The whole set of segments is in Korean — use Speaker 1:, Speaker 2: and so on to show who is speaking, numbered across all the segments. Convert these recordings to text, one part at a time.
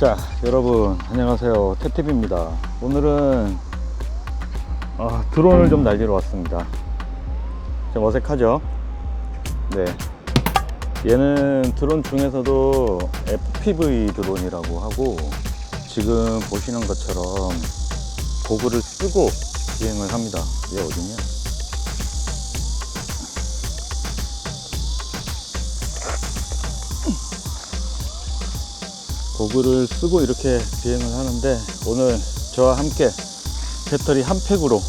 Speaker 1: 자, 여러분 안녕하세요. 태팁입니다. 오늘은 드론을 좀 날리러 왔습니다. 좀 어색하죠? 네, 얘는 드론 중에서도 FPV 드론이라고 하고, 지금 보시는 것처럼 고글을 쓰고 비행을 합니다. 얘 어디냐? 고글을 쓰고 이렇게 비행을 하는데, 오늘 저와 함께 배터리 한 팩으로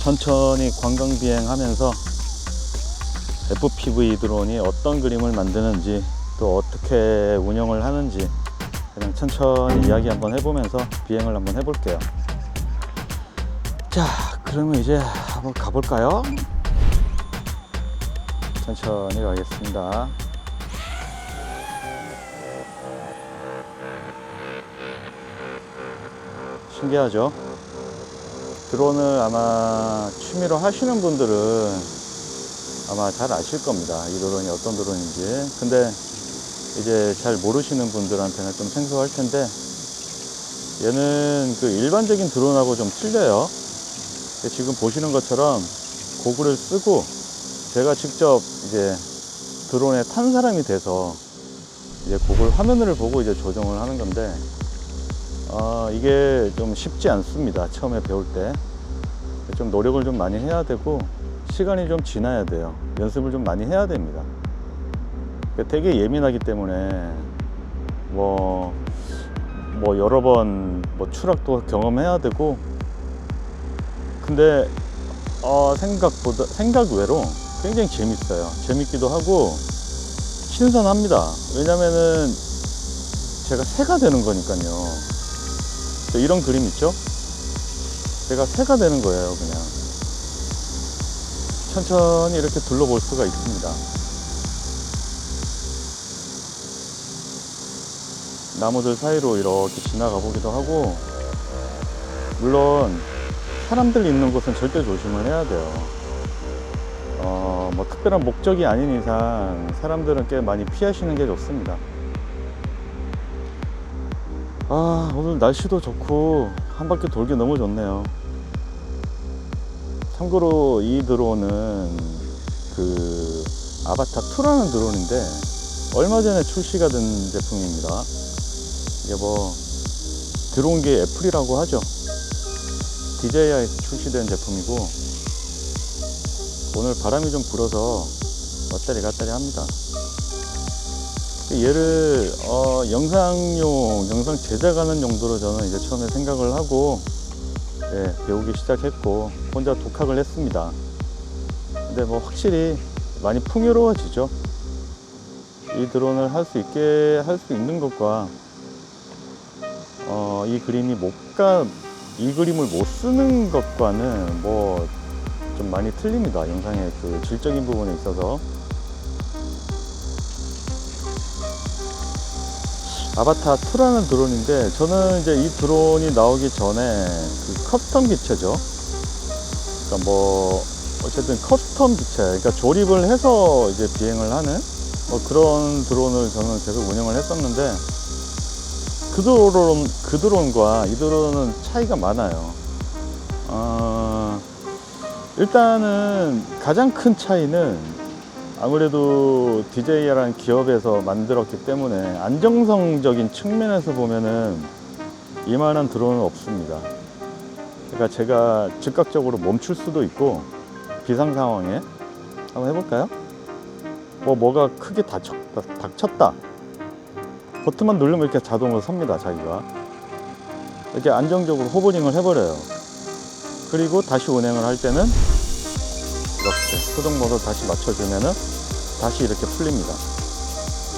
Speaker 1: 천천히 관광 비행하면서 FPV 드론이 어떤 그림을 만드는지, 또 어떻게 운영을 하는지 그냥 천천히 이야기 한번 해보면서 비행을 한번 해볼게요. 자, 그러면 이제 한번 가볼까요? 천천히 가겠습니다. 신기하죠? 드론을 아마 취미로 하시는 분들은 아마 잘 아실 겁니다. 이 드론이 어떤 드론인지. 근데 이제 잘 모르시는 분들한테는 좀 생소할 텐데, 얘는 그 일반적인 드론하고 좀 틀려요. 지금 보시는 것처럼 고글을 쓰고 제가 직접 이제 드론에 탄 사람이 돼서 이제 고글 화면을 보고 이제 조정을 하는 건데, 이게 좀 쉽지 않습니다. 처음에 배울 때 좀 노력을 좀 많이 해야 되고, 시간이 좀 지나야 돼요. 연습을 좀 많이 해야 됩니다. 되게 예민하기 때문에 뭐 여러 번 추락도 경험해야 되고, 근데 생각 외로 굉장히 재밌어요. 재밌기도 하고 신선합니다. 왜냐면은 제가 새가 되는 거니까요. 이런 그림 있죠? 제가 새가 되는 거예요. 그냥 천천히 이렇게 둘러볼 수가 있습니다. 나무들 사이로 이렇게 지나가 보기도 하고, 물론 사람들 있는 곳은 절대 조심을 해야 돼요. 특별한 목적이 아닌 이상 사람들은 꽤 많이 피하시는 게 좋습니다. 오늘 날씨도 좋고 한 바퀴 돌기 너무 좋네요. 참고로 이 드론은 그 아바타 2라는 드론인데, 얼마 전에 출시가 된 제품입니다. 이게 들어온 게 애플이라고 하죠. DJI에서 출시된 제품이고, 오늘 바람이 좀 불어서 왔다리 갔다리 합니다. 얘를 영상 제작하는 용도로 저는 이제 처음에 생각을 하고 배우기 시작했고, 혼자 독학을 했습니다. 근데 확실히 많이 풍요로워지죠. 이 드론을 할 수 있는 것과 이 그림을 못 쓰는 것과는 좀 많이 틀립니다. 영상의 그 질적인 부분에 있어서. 아바타 2라는 드론인데, 저는 이제 이 드론이 나오기 전에 그 커스텀 기체죠. 그러니까 어쨌든 커스텀 기체, 그러니까 조립을 해서 이제 비행을 하는 그런 드론을 저는 계속 운영을 했었는데, 그 드론과 이 드론은 차이가 많아요. 일단은 가장 큰 차이는, 아무래도 DJI라는 기업에서 만들었기 때문에 안정성적인 측면에서 보면은 이만한 드론은 없습니다. 그러니까 제가 즉각적으로 멈출 수도 있고, 비상 상황에 한번 해볼까요? 뭐가 크게 닥쳤다. 버튼만 누르면 이렇게 자동으로 섭니다. 자기가 이렇게 안정적으로 호버링을 해버려요. 그리고 다시 운행을 할 때는 이렇게 수동 모드 다시 맞춰주면은 다시 이렇게 풀립니다.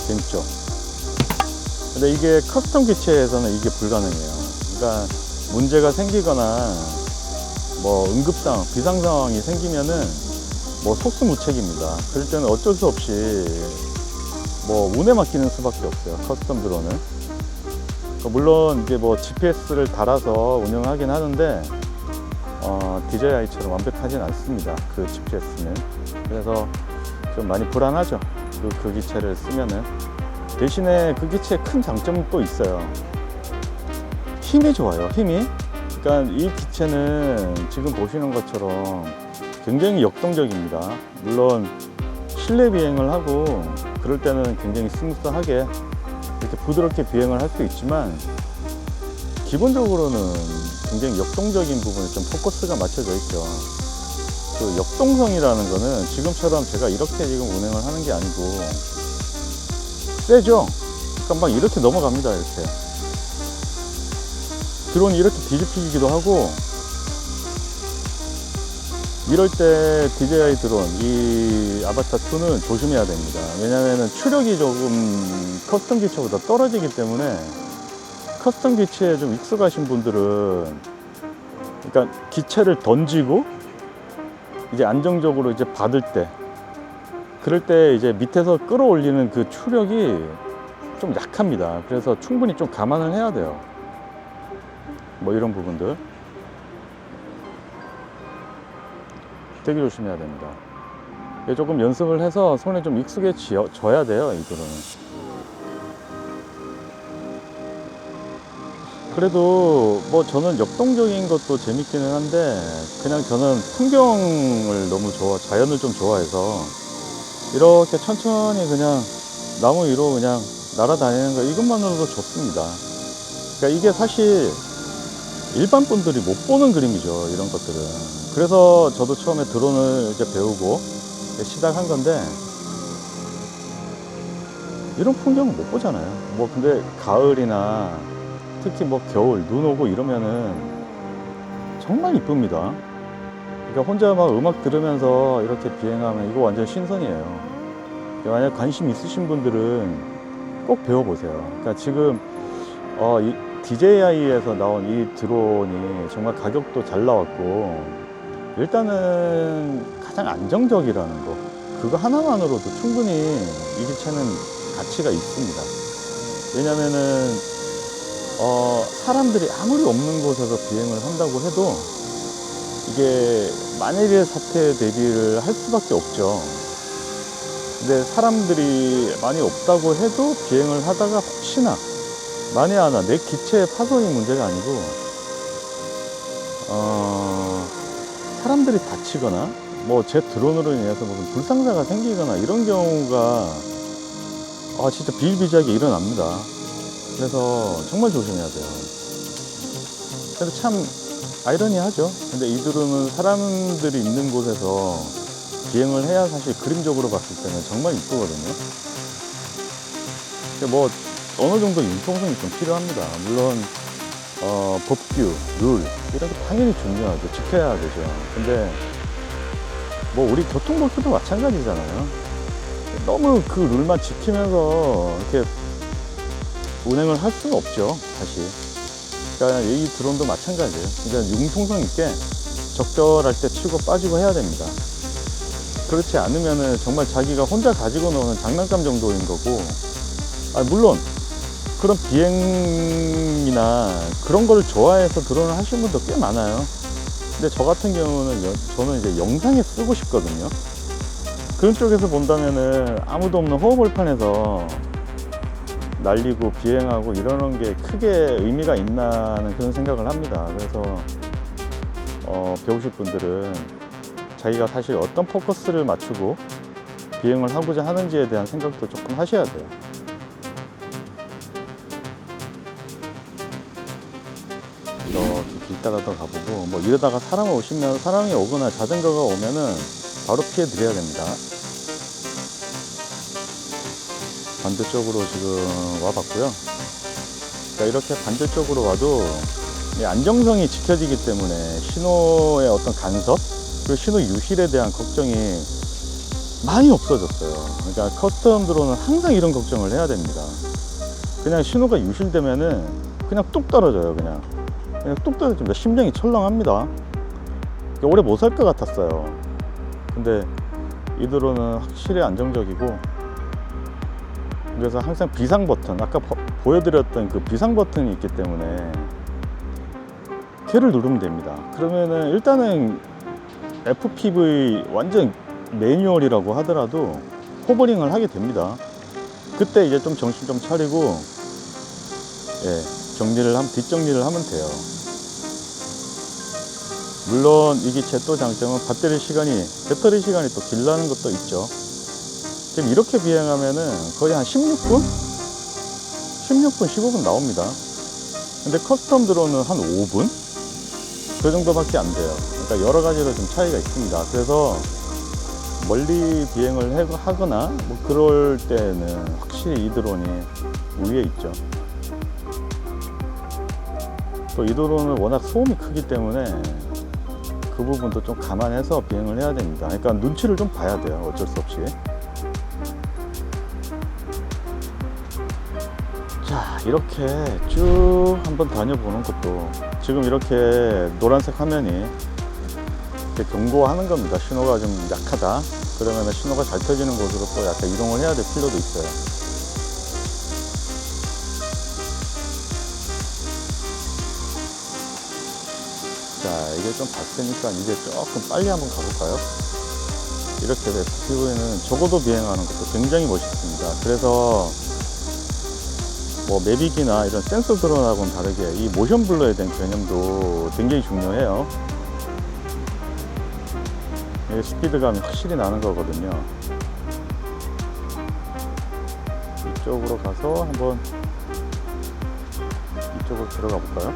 Speaker 1: 재밌죠? 근데 이게 커스텀 기체에서는 이게 불가능해요. 그러니까 문제가 생기거나 응급상 비상 상황이 생기면은 속수무책입니다. 그럴 때는 어쩔 수 없이 운에 맡기는 수밖에 없어요. 커스텀 드론은. 물론 이제 GPS를 달아서 운영하긴 하는데, DJI처럼 완벽하진 않습니다. 그 GPS는. 그래서 좀 많이 불안하죠. 그 기체를 쓰면은. 대신에 그 기체의 큰 장점은 또 있어요. 힘이 좋아요. 힘이. 그러니까 이 기체는 지금 보시는 것처럼 굉장히 역동적입니다. 물론 실내 비행을 하고 그럴 때는 굉장히 스무스하게 이렇게 부드럽게 비행을 할 수 있지만, 기본적으로는 굉장히 역동적인 부분에 좀 포커스가 맞춰져 있죠. 그 역동성이라는 거는 지금처럼 제가 이렇게 지금 운행을 하는 게 아니고 세죠. 그러니까 막 이렇게 넘어갑니다. 이렇게 드론이 이렇게 뒤집히기도 하고, 이럴 때 DJI 드론, 이 아바타 2는 조심해야 됩니다. 왜냐하면 추력이 조금 커스텀 기체보다 떨어지기 때문에, 커스텀 기체에 좀 익숙하신 분들은, 그러니까 기체를 던지고 이제 안정적으로 이제 받을 때, 그럴 때 이제 밑에서 끌어올리는 그 추력이 좀 약합니다. 그래서 충분히 좀 감안을 해야 돼요. 뭐 이런 부분들 되게 조심해야 됩니다. 조금 연습을 해서 손에 좀 익숙해져야 돼요, 이들은. 그래도 뭐 저는 역동적인 것도 재밌기는 한데, 그냥 저는 풍경을 너무 자연을 좀 좋아해서 이렇게 천천히 그냥 나무 위로 그냥 날아다니는 거, 이것만으로도 좋습니다. 그러니까 이게 사실 일반 분들이 못 보는 그림이죠, 이런 것들은. 그래서 저도 처음에 드론을 이제 배우고 시작한 건데, 이런 풍경은 못 보잖아요. 뭐 근데 가을이나 특히 뭐 겨울 눈 오고 이러면은 정말 이쁩니다. 그러니까 혼자 막 음악 들으면서 이렇게 비행하면 이거 완전 신선이에요. 만약 관심 있으신 분들은 꼭 배워보세요. 그러니까 지금 이 DJI에서 나온 이 드론이 정말 가격도 잘 나왔고, 일단은 가장 안정적이라는 거, 그거 하나만으로도 충분히 이 기체는 가치가 있습니다. 왜냐면은 사람들이 아무리 없는 곳에서 비행을 한다고 해도 이게 만일의 사태에 대비를 할 수밖에 없죠. 근데 사람들이 많이 없다고 해도 비행을 하다가 혹시나 만에 하나 내 기체의 파손이 문제가 아니고 사람들이 다치거나 뭐 제 드론으로 인해서 무슨 불상사가 생기거나 이런 경우가 진짜 비일비재하게 일어납니다. 그래서 정말 조심해야 돼요. 그래서 참 아이러니하죠. 근데 이 드론은 사람들이 있는 곳에서 비행을 해야 사실 그림적으로 봤을 때는 정말 이쁘거든요. 뭐 어느 정도 융통성이 좀 필요합니다. 물론 법규, 룰 이런 게 당연히 중요하죠. 지켜야 되죠. 근데 뭐 우리 교통법규도 마찬가지잖아요. 너무 그 룰만 지키면서 이렇게 운행을 할 수는 없죠, 사실. 그러니까 이 드론도 마찬가지예요. 그러니까 융통성 있게 적절할 때 치고 빠지고 해야 됩니다. 그렇지 않으면은 정말 자기가 혼자 가지고 노는 장난감 정도인 거고, 물론 그런 비행이나 그런 걸 좋아해서 드론을 하시는 분도 꽤 많아요. 근데 저 같은 경우는 저는 이제 영상에 쓰고 싶거든요. 그런 쪽에서 본다면은 아무도 없는 호흡을판에서 날리고 비행하고 이러는 게 크게 의미가 있나는 그런 생각을 합니다. 그래서 배우실 분들은 자기가 사실 어떤 포커스를 맞추고 비행을 하고자 하는지에 대한 생각도 조금 하셔야 돼요. 이렇게 길 따라 더 가보고, 뭐 이러다가 사람이 오거나 자전거가 오면은 바로 피해 드려야 됩니다. 반대쪽으로 지금 와봤고요. 그러니까 이렇게 반대쪽으로 와도 안정성이 지켜지기 때문에 신호의 어떤 간섭, 그리고 신호 유실에 대한 걱정이 많이 없어졌어요. 그러니까 커스텀 드론은 항상 이런 걱정을 해야 됩니다. 그냥 신호가 유실되면은 그냥 뚝 떨어져요. 그냥 뚝 떨어집니다. 심장이 철렁합니다. 오래 못 살 것 같았어요. 근데 이 드론은 확실히 안정적이고, 그래서 항상 비상 버튼, 아까 보여드렸던 그 비상 버튼이 있기 때문에 걔를 누르면 됩니다. 그러면은 일단은 FPV 완전 매뉴얼이라고 하더라도 호버링을 하게 됩니다. 그때 이제 좀 정신 좀 차리고, 예, 뒷정리를 하면 돼요. 물론 이 기체 또 장점은 배터리 시간이 또 길다는 것도 있죠. 지금 이렇게 비행하면은 거의 한 16분, 15분 나옵니다. 근데 커스텀 드론은 한 5분? 그 정도밖에 안 돼요. 그러니까 여러 가지로 좀 차이가 있습니다. 그래서 멀리 비행을 하거나 뭐 그럴 때는 확실히 이 드론이 우위에 있죠. 또 이 드론은 워낙 소음이 크기 때문에 그 부분도 좀 감안해서 비행을 해야 됩니다. 그러니까 눈치를 좀 봐야 돼요. 어쩔 수 없이. 자, 이렇게 쭉 한번 다녀보는 것도, 지금 이렇게 노란색 화면이 이렇게 경고하는 겁니다. 신호가 좀 약하다. 그러면 신호가 잘 켜지는 곳으로 또 약간 이동을 해야 될 필요도 있어요. 자, 이게 좀 봤으니까 이제 조금 빨리 한번 가볼까요? 이렇게 FPV는 적어도 비행하는 것도 굉장히 멋있습니다. 그래서 뭐 매빅이나 이런 센서 드론하고는 다르게 이 모션 블러에 대한 개념도 굉장히 중요해요. 스피드감이 확실히 나는 거거든요. 이쪽으로 가서 한번 이쪽으로 들어가 볼까요?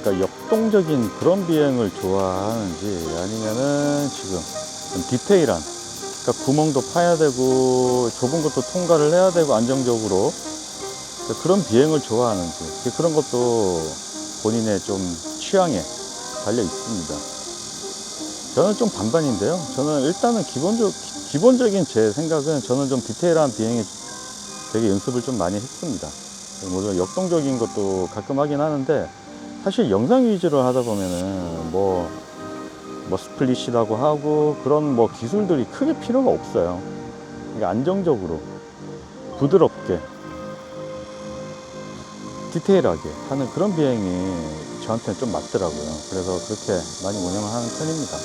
Speaker 1: 그러니까 역동적인 그런 비행을 좋아하는지, 아니면은 지금 좀 디테일한, 그러니까 구멍도 파야 되고 좁은 것도 통과를 해야 되고 안정적으로 그런 비행을 좋아하는지, 그런 것도 본인의 좀 취향에 달려 있습니다. 저는 좀 반반인데요. 저는 일단은 기본적인 제 생각은, 저는 좀 디테일한 비행에 되게 연습을 좀 많이 했습니다. 뭐 역동적인 것도 가끔 하긴 하는데, 사실 영상 위주로 하다 보면은 뭐 스플릿이라고 하고 그런 뭐 기술들이 크게 필요가 없어요. 그러니까 안정적으로 부드럽게 디테일하게 하는 그런 비행이 저한테는 좀 맞더라고요. 그래서 그렇게 많이 운영을 하는 편입니다.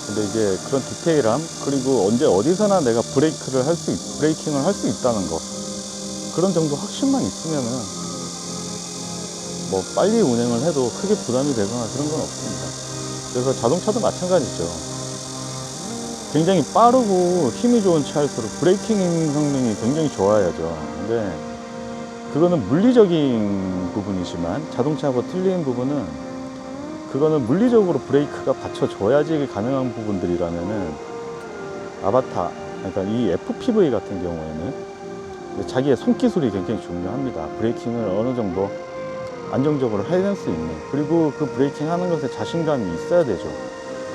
Speaker 1: 근데 이제 그런 디테일함, 그리고 언제 어디서나 내가 브레이킹을 할 수 있다는 거, 그런 정도 확신만 있으면은 뭐 빨리 운행을 해도 크게 부담이 되거나 그런 건 없습니다. 그래서 자동차도 마찬가지죠. 굉장히 빠르고 힘이 좋은 차일수록 브레이킹 성능이 굉장히 좋아야죠. 근데 그거는 물리적인 부분이지만, 자동차하고 틀린 부분은, 그거는 물리적으로 브레이크가 받쳐줘야지 가능한 부분들이라면은, 아바타, 그러니까 이 FPV 같은 경우에는 자기의 손기술이 굉장히 중요합니다. 브레이킹을 어느 정도 안정적으로 해낼 수 있는, 그리고 그 브레이킹 하는 것에 자신감이 있어야 되죠.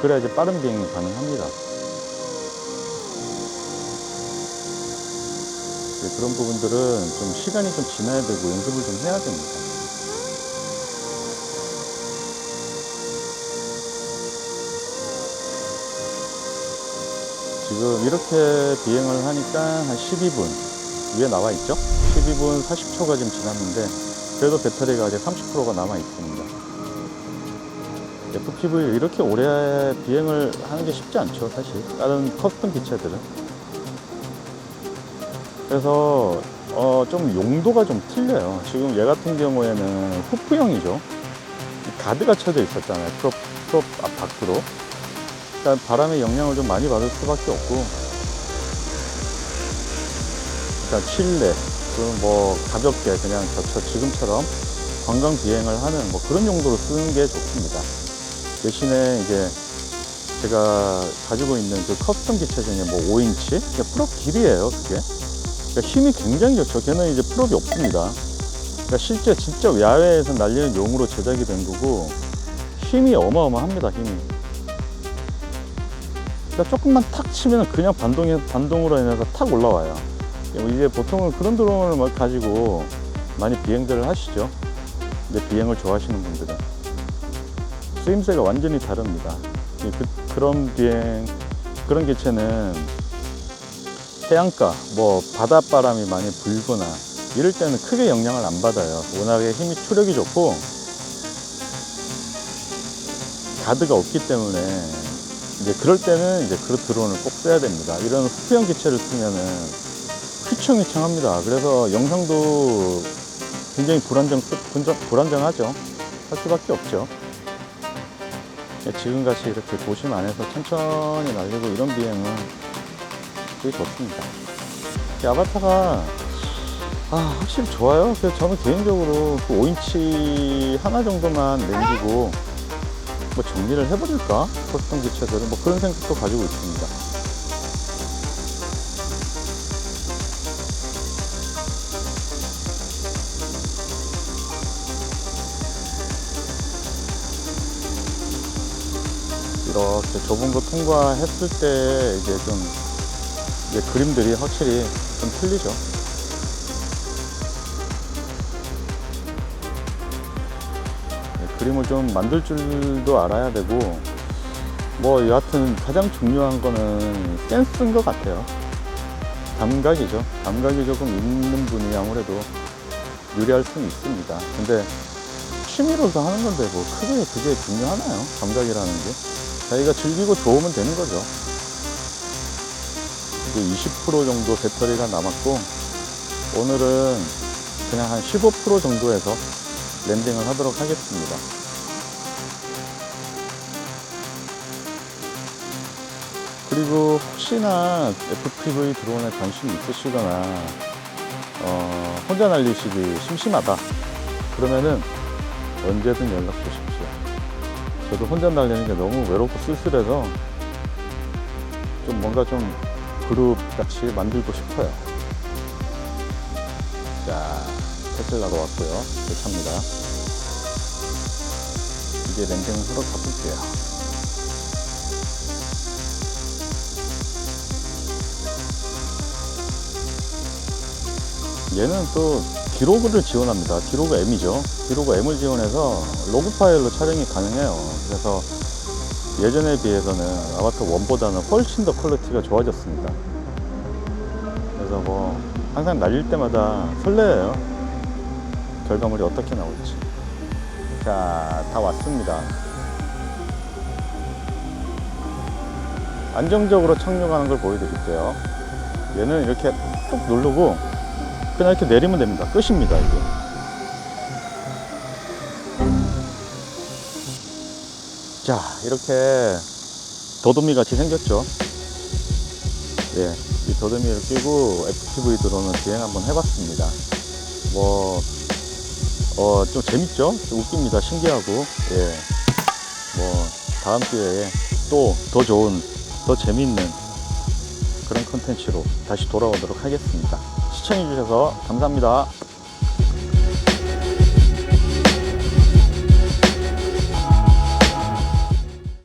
Speaker 1: 그래야지 빠른 비행이 가능합니다. 그런 부분들은 좀 시간이 좀 지나야 되고 연습을 좀 해야 됩니다. 지금 이렇게 비행을 하니까 한 12분 위에 나와 있죠. 12분 40초가 지금 지났는데, 그래도 배터리가 아직 30%가 남아 있습니다. FPV 이렇게 오래 비행을 하는 게 쉽지 않죠, 사실. 다른 커스텀 기체들은. 그래서 좀 용도가 좀 틀려요. 지금 얘 같은 경우에는 후프형이죠. 가드가 쳐져 있었잖아요. 프롭 밖으로. 그러니까 바람의 영향을 좀 많이 받을 수밖에 없고, 그러니까 실내, 뭐 가볍게 그냥 지금처럼 관광 비행을 하는 뭐 그런 용도로 쓰는 게 좋습니다. 대신에 이제 제가 가지고 있는 그 커스텀 기체 중에 뭐 5인치 프롭 길이에요. 그게. 그러니까 힘이 굉장히 좋죠. 걔는 이제 프롭이 없습니다. 그러니까 실제 진짜 야외에서 날리는 용으로 제작이 된 거고, 힘이 어마어마합니다. 힘이. 그러니까 조금만 탁 치면 그냥 반동으로 인해서 탁 올라와요. 이제 보통은 그런 드론을 가지고 많이 비행들을 하시죠. 근데 비행을 좋아하시는 분들은 쓰임새가 완전히 다릅니다. 그런 비행, 그런 기체는 해안가, 뭐 바닷바람이 많이 불거나 이럴 때는 크게 영향을 안 받아요. 워낙에 힘이 추력이 좋고 가드가 없기 때문에 이제 그럴 때는 이제 그 드론을 꼭 써야 됩니다. 이런 후프형 기체를 쓰면은 휘청휘청합니다. 그래서 영상도 굉장히 불안정하죠. 할 수밖에 없죠. 지금같이 이렇게 도심 안에서 천천히 날리고 이런 비행은 되게 좋습니다. 이 아바타가 확실히 좋아요. 그래서 저는 개인적으로 그 5인치 하나 정도만 남기고 뭐 정리를 해버릴까? 커스텀 기체들은 뭐 그런 생각도 가지고 있습니다. 이렇게 좁은 거 통과했을 때 이제 그림들이 확실히 좀 틀리죠. 그림을 좀 만들 줄도 알아야 되고, 뭐 여하튼 가장 중요한 거는 센스인 것 같아요. 감각이죠. 감각이 조금 있는 분이 아무래도 유리할 수는 있습니다. 근데 취미로서 하는 건데 뭐 크게 그게 중요하나요? 감각이라는 게. 자기가 즐기고 좋으면 되는 거죠. 이제 20% 정도 배터리가 남았고, 오늘은 그냥 한 15% 정도에서 랜딩을 하도록 하겠습니다. 그리고 혹시나 FPV 드론에 관심이 있으시거나 혼자 날리시기 심심하다 그러면은 언제든 연락 주십시오. 저도 혼자 날리는 게 너무 외롭고 쓸쓸해서 좀 뭔가 좀 그룹 같이 만들고 싶어요. 자, 테슬라로 왔고요. 제 차입니다. 이제 랜딩을 하러 가볼게요. 얘는 또 기로그를 지원합니다. 기로그 M이죠. 기로그 M을 지원해서 로그 파일로 촬영이 가능해요. 그래서 예전에 비해서는 아바타 1보다는 훨씬 더 퀄리티가 좋아졌습니다. 그래서 뭐 항상 날릴 때마다 설레요. 결과물이 어떻게 나올지. 자, 다 왔습니다. 안정적으로 착륙하는 걸 보여드릴게요. 얘는 이렇게 뚝 누르고 그냥 이렇게 내리면 됩니다. 끝입니다, 이게. 자, 이렇게 더듬이 같이 생겼죠. 예, 이 더듬이를 끼고 FPV 드론을 비행 한번 해봤습니다. 좀 재밌죠? 좀 웃깁니다. 신기하고. 예, 다음 기회에 또 더 좋은, 더 재밌는 그런 컨텐츠로 다시 돌아오도록 하겠습니다. 시청해주셔서 감사합니다.